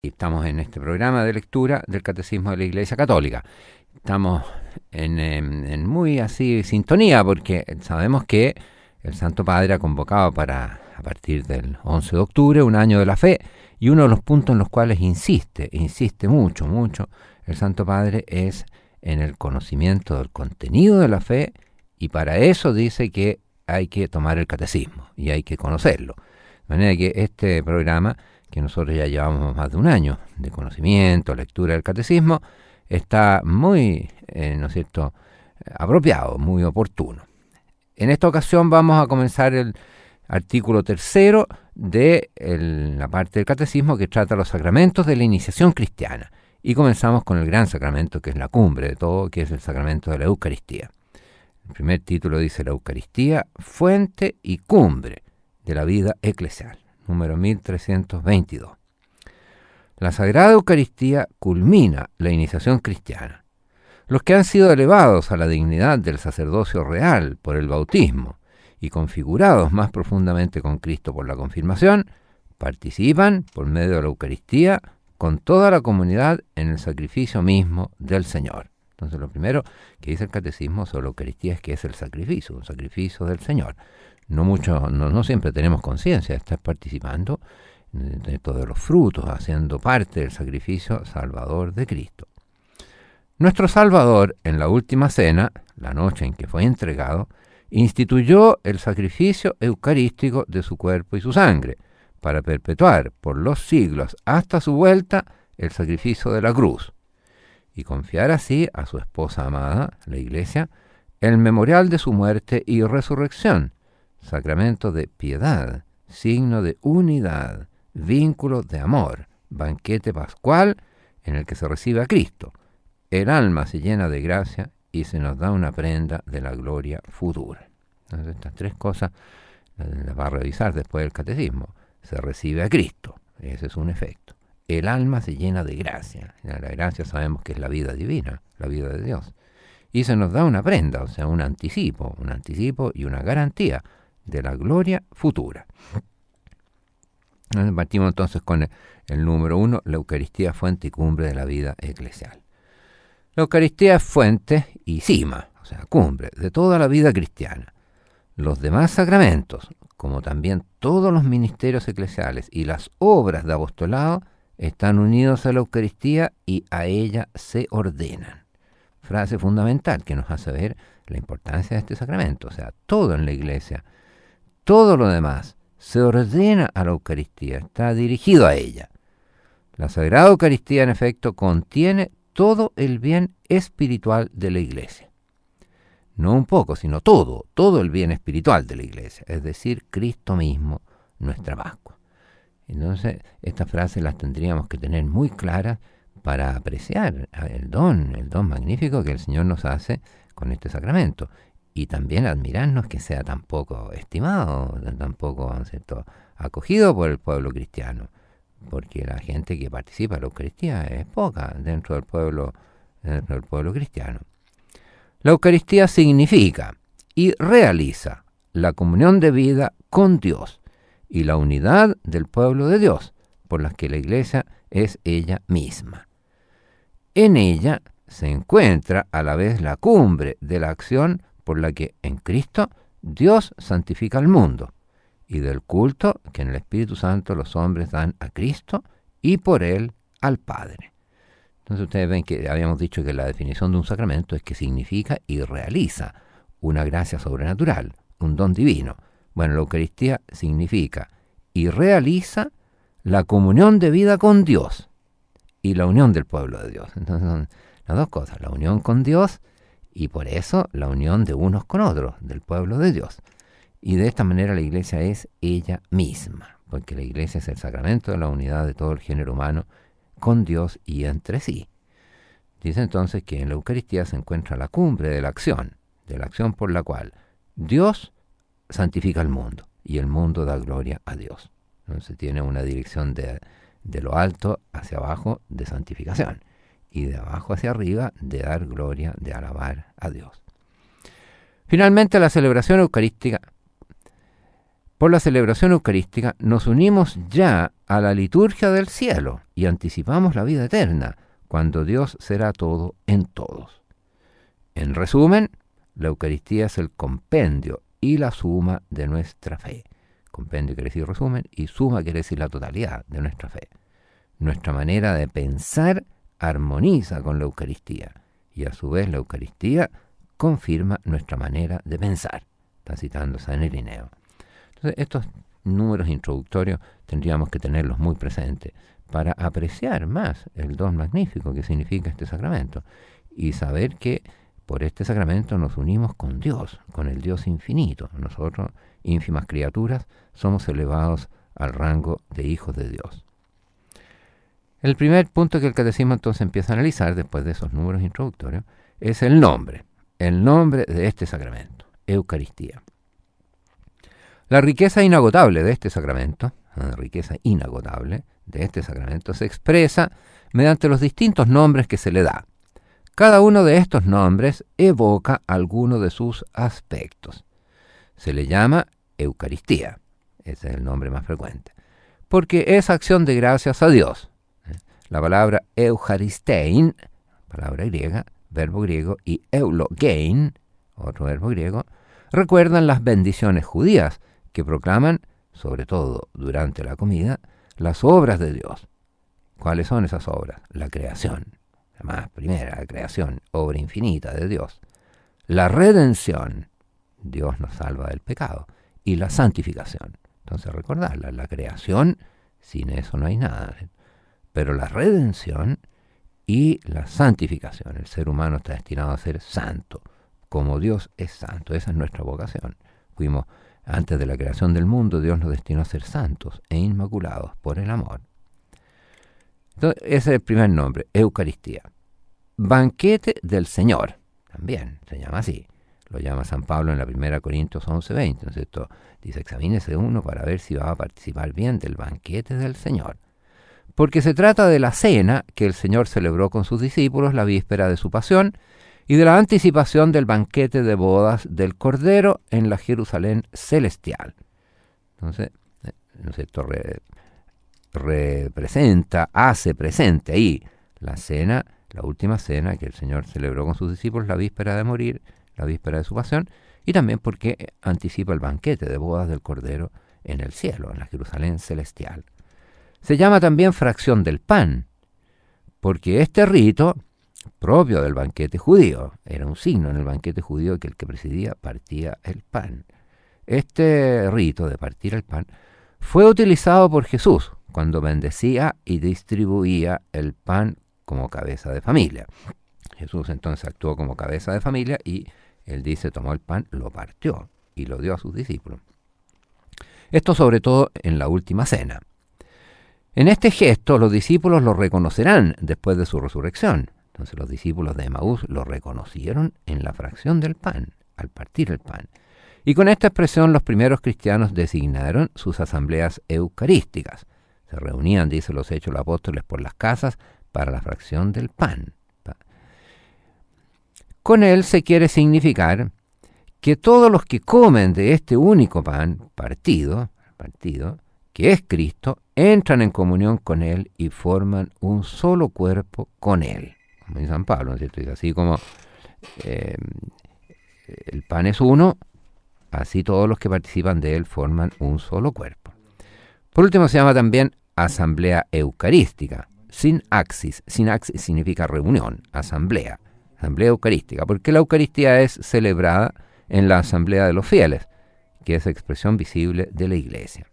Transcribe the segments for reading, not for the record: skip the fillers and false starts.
Estamos en este programa de lectura del Catecismo de la Iglesia Católica. Estamos en muy así sintonía porque sabemos que el Santo Padre ha convocado para, a partir del 11 de octubre, un año de la fe, y uno de los puntos en los cuales insiste mucho, el Santo Padre es en el conocimiento del contenido de la fe, y para eso dice que hay que tomar el catecismo y hay que conocerlo. De manera que este programa, que nosotros ya llevamos más de un año de conocimiento, lectura del catecismo, está muy, ¿no es cierto?, apropiado, muy oportuno. En esta ocasión vamos a comenzar el artículo 3 de la parte del catecismo que trata los sacramentos de la iniciación cristiana. Y comenzamos con el gran sacramento, que es la cumbre de todo, que es el sacramento de la Eucaristía. El primer título dice: la Eucaristía, fuente y cumbre de la vida eclesial. Número 1322. La Sagrada Eucaristía culmina la iniciación cristiana. Los que han sido elevados a la dignidad del sacerdocio real por el bautismo y configurados más profundamente con Cristo por la confirmación, participan, por medio de la Eucaristía, con toda la comunidad en el sacrificio mismo del Señor. Entonces, lo primero que dice el catecismo sobre la Eucaristía es que es el sacrificio, un sacrificio del Señor. No siempre tenemos conciencia de estar participando de todos los frutos, haciendo parte del sacrificio salvador de Cristo. Nuestro Salvador, en la última cena, la noche en que fue entregado, instituyó el sacrificio eucarístico de su cuerpo y su sangre, para perpetuar por los siglos hasta su vuelta el sacrificio de la cruz, y confiar así a su esposa amada, la Iglesia, el memorial de su muerte y resurrección, sacramento de piedad, signo de unidad, vínculo de amor, banquete pascual en el que se recibe a Cristo. El alma se llena de gracia y se nos da una prenda de la gloria futura. Entonces, estas tres cosas las va a revisar después del catecismo. Se recibe a Cristo, ese es un efecto. El alma se llena de gracia. La gracia sabemos que es la vida divina, la vida de Dios. Y se nos da una prenda, o sea, un anticipo y una garantía de la gloria futura. Partimos entonces con el número 1, la Eucaristía, fuente y cumbre de la vida eclesial. La Eucaristía es fuente y cima, o sea, cumbre de toda la vida cristiana. Los demás sacramentos, como también todos los ministerios eclesiales y las obras de apostolado, están unidos a la Eucaristía y a ella se ordenan. Frase fundamental que nos hace ver la importancia de este sacramento. O sea, todo en la Iglesia, todo lo demás, se ordena a la Eucaristía, está dirigido a ella. La Sagrada Eucaristía, en efecto, contiene todo el bien espiritual de la Iglesia. No un poco, sino todo el bien espiritual de la Iglesia, es decir, Cristo mismo, nuestra Pascua. Entonces, estas frases las tendríamos que tener muy claras para apreciar el don magnífico que el Señor nos hace con este sacramento. Y también admirarnos que sea tan poco estimado, tan poco, ¿cierto?, acogido por el pueblo cristiano, porque la gente que participa en la Eucaristía es poca dentro del pueblo cristiano. La Eucaristía significa y realiza la comunión de vida con Dios y la unidad del pueblo de Dios, por las que la Iglesia es ella misma. En ella se encuentra a la vez la cumbre de la acción por la que en Cristo Dios santifica al mundo, y del culto que en el Espíritu Santo los hombres dan a Cristo y por él al Padre. Entonces ustedes ven que habíamos dicho que la definición de un sacramento es que significa y realiza una gracia sobrenatural, un don divino. Bueno, la Eucaristía significa y realiza la comunión de vida con Dios y la unión del pueblo de Dios. Entonces son las dos cosas, la unión con Dios y por eso la unión de unos con otros, del pueblo de Dios. Y de esta manera la Iglesia es ella misma, porque la Iglesia es el sacramento de la unidad de todo el género humano con Dios y entre sí. Dice entonces que en la Eucaristía se encuentra la cumbre de la acción por la cual Dios santifica al mundo y el mundo da gloria a Dios. Entonces tiene una dirección de lo alto hacia abajo de santificación y de abajo hacia arriba de dar gloria, de alabar a Dios. Finalmente, la celebración eucarística Por la celebración eucarística nos unimos ya a la liturgia del cielo y anticipamos la vida eterna, cuando Dios será todo en todos. En resumen, la Eucaristía es el compendio y la suma de nuestra fe. Compendio quiere decir resumen y suma quiere decir la totalidad de nuestra fe. Nuestra manera de pensar armoniza con la Eucaristía y a su vez la Eucaristía confirma nuestra manera de pensar. Está citando San Irineo. Entonces, estos números introductorios tendríamos que tenerlos muy presentes para apreciar más el don magnífico que significa este sacramento y saber que por este sacramento nos unimos con Dios, con el Dios infinito. Nosotros, ínfimas criaturas, somos elevados al rango de hijos de Dios. El primer punto que el catecismo entonces empieza a analizar, después de esos números introductorios, es el nombre de este sacramento, Eucaristía. La riqueza inagotable de este sacramento, se expresa mediante los distintos nombres que se le da. Cada uno de estos nombres evoca alguno de sus aspectos. Se le llama Eucaristía, ese es el nombre más frecuente, porque es acción de gracias a Dios. La palabra Eucharistein, palabra griega, verbo griego, y eulogein, otro verbo griego, recuerdan las bendiciones judías que proclaman, sobre todo durante la comida, las obras de Dios. ¿Cuáles son esas obras? La creación. La más primera, la creación, obra infinita de Dios. La redención, Dios nos salva del pecado. Y la santificación. Entonces recordarla, la creación, sin eso no hay nada. Pero la redención y la santificación. El ser humano está destinado a ser santo, como Dios es santo. Esa es nuestra vocación. Antes de la creación del mundo, Dios nos destinó a ser santos e inmaculados por el amor. Entonces, ese es el primer nombre, Eucaristía. Banquete del Señor, también se llama así. Lo llama San Pablo en la 1 Corintios 11:20. Entonces esto dice, examínese uno para ver si va a participar bien del banquete del Señor. Porque se trata de la cena que el Señor celebró con sus discípulos la víspera de su pasión y de la anticipación del banquete de bodas del Cordero en la Jerusalén celestial. Entonces, esto hace presente ahí la cena, la última cena que el Señor celebró con sus discípulos la víspera de morir, la víspera de su pasión, y también porque anticipa el banquete de bodas del Cordero en el cielo, en la Jerusalén celestial. Se llama también fracción del pan, porque este rito, propio del banquete judío, era un signo en el banquete judío que el que presidía partía el pan. Este rito de partir el pan fue utilizado por Jesús cuando bendecía y distribuía el pan como cabeza de familia. Jesús entonces actuó como cabeza de familia y él dice, tomó el pan, lo partió y lo dio a sus discípulos. Esto sobre todo en la última cena. En este gesto los discípulos lo reconocerán después de su resurrección. Entonces los discípulos de Emaús lo reconocieron en la fracción del pan, al partir el pan. Y con esta expresión los primeros cristianos designaron sus asambleas eucarísticas. Se reunían, dice los Hechos de los Apóstoles, por las casas para la fracción del pan. Con él se quiere significar que todos los que comen de este único pan partido, que es Cristo, entran en comunión con él y forman un solo cuerpo con él. Como dice San Pablo, ¿no es cierto? Dice, así como el pan es uno, así todos los que participan de él forman un solo cuerpo. Por último, se llama también asamblea eucarística, sin axis. Sin axis significa reunión, asamblea eucarística, porque la Eucaristía es celebrada en la asamblea de los fieles, que es expresión visible de la Iglesia.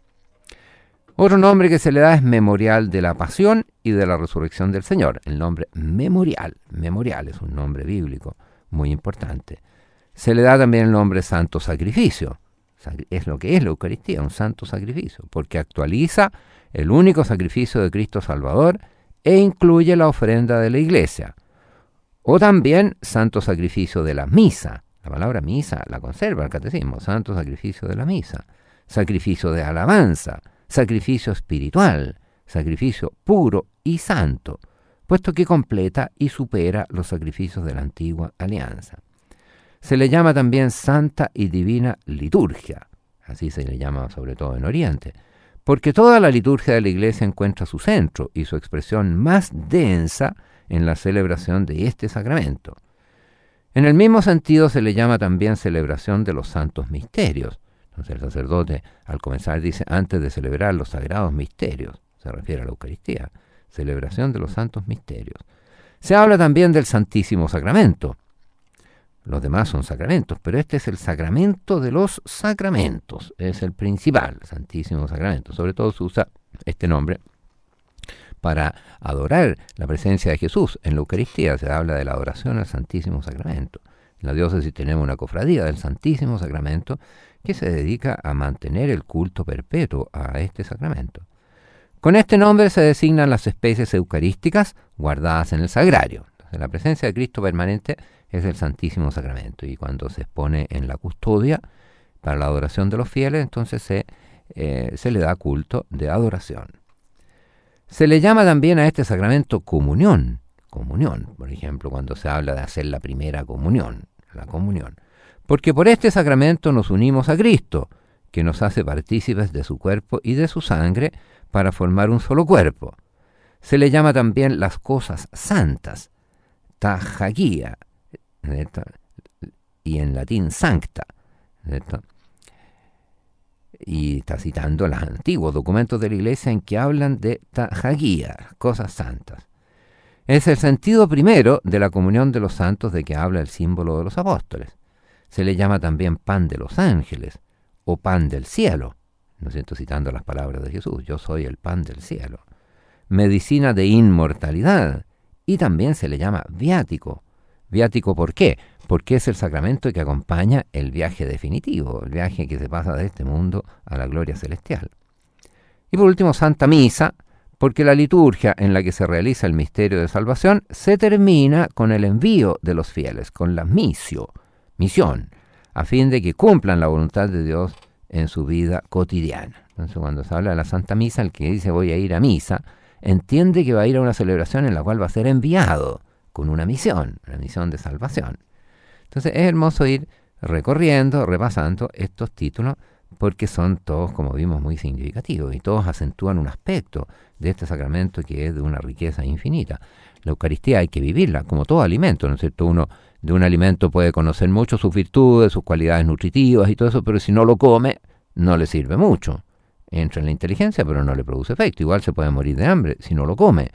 Otro nombre que se le da es memorial de la pasión y de la resurrección del Señor. El nombre memorial es un nombre bíblico muy importante. Se le da también el nombre santo sacrificio. Es lo que es la Eucaristía, un santo sacrificio, porque actualiza el único sacrificio de Cristo Salvador e incluye la ofrenda de la Iglesia. O también santo sacrificio de la misa. La palabra misa la conserva el catecismo. Santo sacrificio de la misa. Sacrificio de alabanza. Sacrificio espiritual. Sacrificio puro y santo, puesto que completa y supera los sacrificios de la antigua alianza. Se le llama también santa y divina liturgia. así se le llama sobre todo en Oriente, porque toda la liturgia de la Iglesia encuentra su centro y su expresión más densa en la celebración de este sacramento. En el mismo sentido se le llama también celebración de los santos misterios. Entonces el sacerdote al comenzar dice antes de celebrar los sagrados misterios, se refiere a la Eucaristía, celebración de los santos misterios. Se habla también del Santísimo Sacramento. Los demás son sacramentos, pero este es el sacramento de los sacramentos, es el principal, Santísimo Sacramento. Sobre todo se usa este nombre para adorar la presencia de Jesús en la Eucaristía. Se habla de la adoración al Santísimo Sacramento. En la diócesis tenemos una cofradía del Santísimo Sacramento que se dedica a mantener el culto perpetuo a este sacramento. Con este nombre se designan las especies eucarísticas guardadas en el sagrario. Entonces, la presencia de Cristo permanente es el Santísimo Sacramento, y cuando se expone en la custodia para la adoración de los fieles, entonces se le da culto de adoración. Se le llama también a este sacramento comunión, por ejemplo, cuando se habla de hacer la primera comunión, la comunión, porque por este sacramento nos unimos a Cristo, que nos hace partícipes de su cuerpo y de su sangre para formar un solo cuerpo. Se le llama también las cosas santas, ta hagia, y en latín sancta, ¿cierto? Y está citando los antiguos documentos de la Iglesia en que hablan de ta hagia, cosas santas. Es el sentido primero de la comunión de los santos de que habla el símbolo de los apóstoles. Se le llama también pan de los ángeles o pan del cielo, ¿no es cierto? Citando las palabras de Jesús, yo soy el pan del cielo. Medicina de inmortalidad, y también se le llama viático. ¿Viático por qué? Porque es el sacramento que acompaña el viaje definitivo, el viaje que se pasa de este mundo a la gloria celestial. Y por último, Santa Misa, porque la liturgia en la que se realiza el misterio de salvación se termina con el envío de los fieles, con la misión, a fin de que cumplan la voluntad de Dios en su vida cotidiana. Entonces, cuando se habla de la Santa Misa, el que dice voy a ir a misa, entiende que va a ir a una celebración en la cual va a ser enviado con una misión de salvación. Entonces es hermoso ir recorriendo, repasando estos títulos, porque son todos, como vimos, muy significativos y todos acentúan un aspecto de este sacramento que es de una riqueza infinita. La Eucaristía hay que vivirla como todo alimento, ¿no es cierto? Uno de un alimento puede conocer mucho sus virtudes, sus cualidades nutritivas y todo eso, pero si no lo come, no le sirve mucho. Entra en la inteligencia, pero no le produce efecto. Igual se puede morir de hambre si no lo come.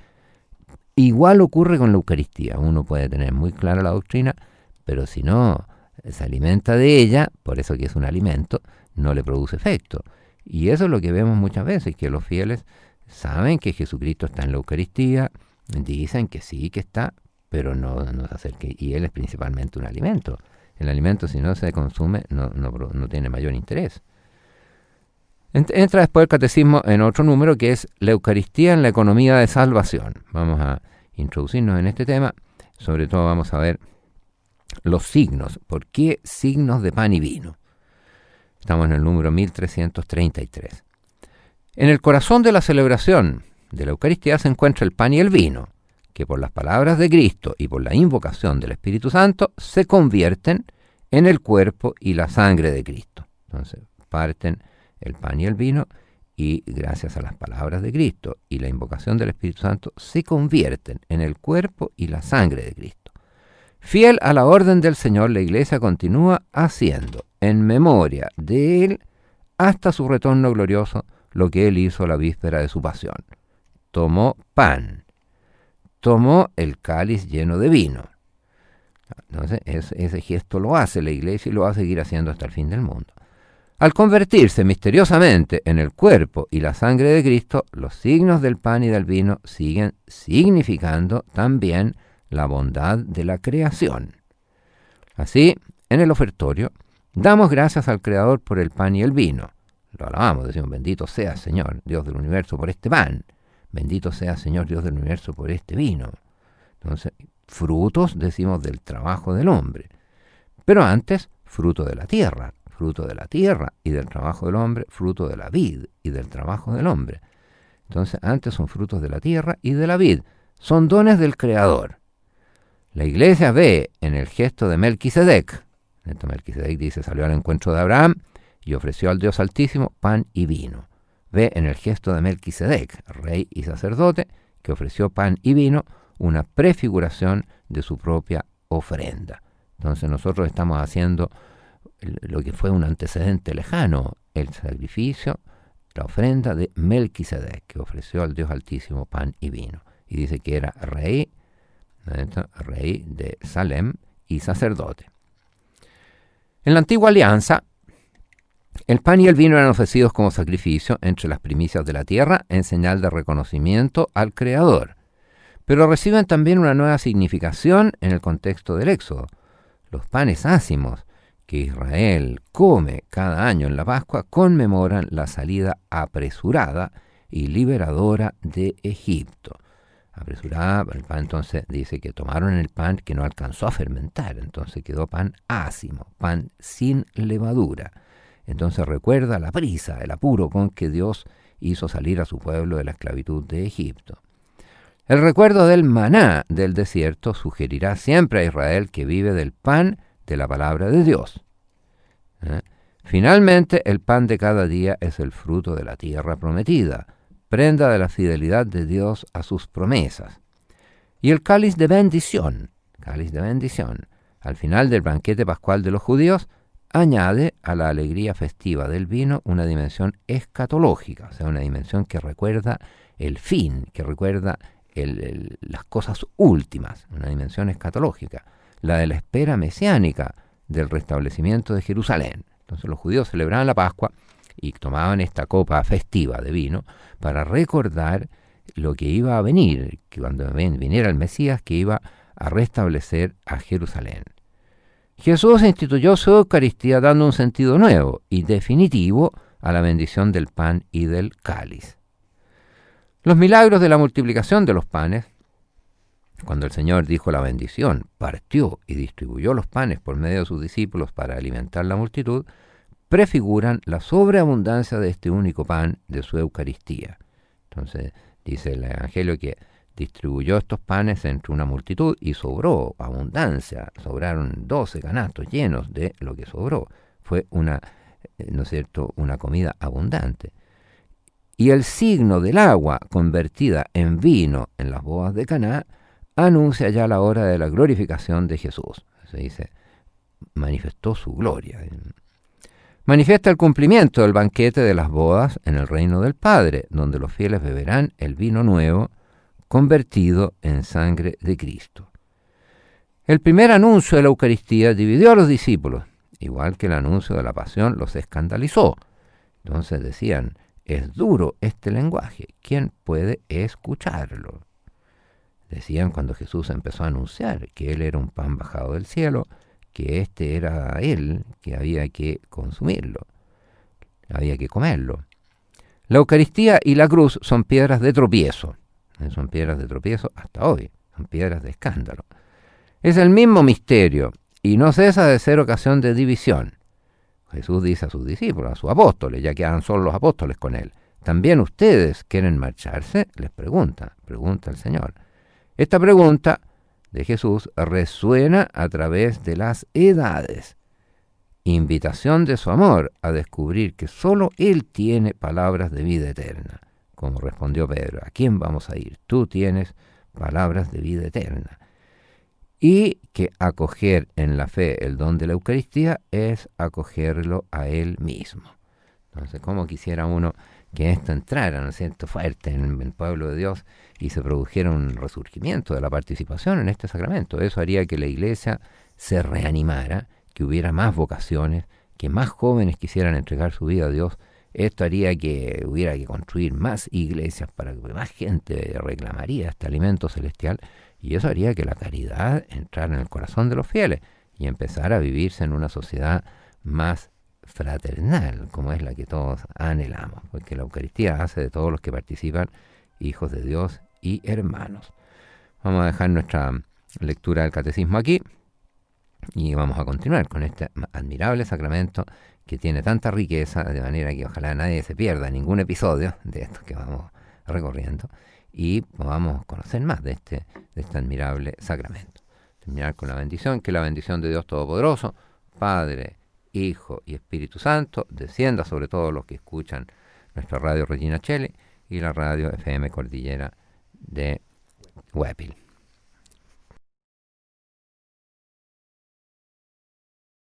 Igual ocurre con la Eucaristía. Uno puede tener muy clara la doctrina, pero si no se alimenta de ella, por eso que es un alimento, no le produce efecto. Y eso es lo que vemos muchas veces, que los fieles saben que Jesucristo está en la Eucaristía, dicen que sí que está, pero no se acerca. Y Él es principalmente un alimento. El alimento, si no se consume, no tiene mayor interés. Entra después el catecismo en otro número, que es la Eucaristía en la economía de salvación. Vamos a introducirnos en este tema. Sobre todo vamos a ver los signos. ¿Por qué signos de pan y vino? Estamos en el número 1333. En el corazón de la celebración de la Eucaristía se encuentra el pan y el vino, que por las palabras de Cristo y por la invocación del Espíritu Santo se convierten en el cuerpo y la sangre de Cristo. Entonces parten el pan y el vino, y gracias a las palabras de Cristo y la invocación del Espíritu Santo se convierten en el cuerpo y la sangre de Cristo. Fiel a la orden del Señor, la Iglesia continúa haciendo en memoria de Él hasta su retorno glorioso lo que Él hizo la víspera de su pasión. Tomó pan, tomó el cáliz lleno de vino. Entonces ese gesto lo hace la Iglesia y lo va a seguir haciendo hasta el fin del mundo. Al convertirse misteriosamente en el cuerpo y la sangre de Cristo, los signos del pan y del vino siguen significando también la bondad de la creación. Así, en el ofertorio, damos gracias al Creador por el pan y el vino. Lo alabamos, decimos, bendito sea Señor, Dios del universo, por este pan. Bendito sea Señor, Dios del universo, por este vino. Entonces, frutos, decimos, del trabajo del hombre. Pero antes, fruto de la tierra y del trabajo del hombre, fruto de la vid y del trabajo del hombre. Entonces, antes son frutos de la tierra y de la vid. Son dones del Creador. La Iglesia ve en el gesto de Melquisedec. Melquisedec dice, salió al encuentro de Abraham y ofreció al Dios Altísimo pan y vino. Ve en el gesto de Melquisedec, rey y sacerdote, que ofreció pan y vino, una prefiguración de su propia ofrenda. Entonces nosotros estamos haciendo lo que fue un antecedente lejano, el sacrificio, la ofrenda de Melquisedec, que ofreció al Dios Altísimo pan y vino. Y dice que era rey de Salem y sacerdote. En la antigua alianza, el pan y el vino eran ofrecidos como sacrificio entre las primicias de la tierra en señal de reconocimiento al Creador. Pero reciben también una nueva significación en el contexto del Éxodo. Los panes ácimos que Israel come cada año en la Pascua conmemoran la salida apresurada y liberadora de Egipto. Apresurada, el pan entonces dice que tomaron el pan que no alcanzó a fermentar, entonces quedó pan ácimo, pan sin levadura. Entonces recuerda la prisa, el apuro con que Dios hizo salir a su pueblo de la esclavitud de Egipto. El recuerdo del maná del desierto sugerirá siempre a Israel que vive del pan de la palabra de Dios. Finalmente, el pan de cada día es el fruto de la tierra prometida, prenda de la fidelidad de Dios a sus promesas. Y el cáliz de bendición, al final del banquete pascual de los judíos, añade a la alegría festiva del vino una dimensión escatológica, o sea, una dimensión que recuerda el fin, que recuerda las cosas últimas, una dimensión escatológica, la de la espera mesiánica del restablecimiento de Jerusalén. Entonces los judíos celebraban la Pascua y tomaban esta copa festiva de vino para recordar lo que iba a venir, que cuando viniera el Mesías, que iba a restablecer a Jerusalén. Jesús instituyó su Eucaristía dando un sentido nuevo y definitivo a la bendición del pan y del cáliz. Los milagros de la multiplicación de los panes, cuando el Señor dijo la bendición, partió y distribuyó los panes por medio de sus discípulos para alimentar la multitud, prefiguran la sobreabundancia de este único pan de su Eucaristía. Entonces dice el Evangelio que distribuyó estos panes entre una multitud y sobró abundancia, sobraron 12 canastos llenos de lo que sobró. Fue una comida abundante. Y el signo del agua convertida en vino en las bodas de Caná anuncia ya la hora de la glorificación de Jesús. Se dice, manifestó su gloria. Manifiesta el cumplimiento del banquete de las bodas en el reino del Padre, donde los fieles beberán el vino nuevo convertido en sangre de Cristo. El primer anuncio de la Eucaristía dividió a los discípulos, igual que el anuncio de la pasión los escandalizó. Entonces decían, es duro este lenguaje, ¿quién puede escucharlo? Decían cuando Jesús empezó a anunciar que Él era un pan bajado del cielo, que este era Él, que había que consumirlo, había que comerlo. La Eucaristía y la cruz son piedras de tropiezo. Son piedras de tropiezo hasta hoy, son piedras de escándalo. Es el mismo misterio y no cesa de ser ocasión de división. Jesús dice a sus discípulos, a sus apóstoles, ya quedan solo los apóstoles con Él, ¿también ustedes quieren marcharse? Les pregunta el Señor. Esta pregunta de Jesús resuena a través de las edades. Invitación de su amor a descubrir que solo Él tiene palabras de vida eterna. Como respondió Pedro, ¿a quién vamos a ir? Tú tienes palabras de vida eterna. Y que acoger en la fe el don de la Eucaristía es acogerlo a Él mismo. Entonces, ¿cómo quisiera uno que esto entrara, ¿no es cierto?, fuerte en el pueblo de Dios y se produjera un resurgimiento de la participación en este sacramento? Eso haría que la Iglesia se reanimara, que hubiera más vocaciones, que más jóvenes quisieran entregar su vida a Dios. Esto haría que hubiera que construir más iglesias para que más gente reclamaría este alimento celestial, y eso haría que la caridad entrara en el corazón de los fieles y empezara a vivirse en una sociedad más fraternal, como es la que todos anhelamos, porque la Eucaristía hace de todos los que participan hijos de Dios y hermanos. Vamos a dejar nuestra lectura del Catecismo aquí y vamos a continuar con este admirable sacramento que tiene tanta riqueza, de manera que ojalá nadie se pierda ningún episodio de estos que vamos recorriendo y podamos conocer más de este admirable sacramento. Terminar con la bendición, que la bendición de Dios Todopoderoso, Padre, Hijo y Espíritu Santo, descienda sobre todos los que escuchan nuestra radio Regina Cheli y la radio FM Cordillera de Huépil.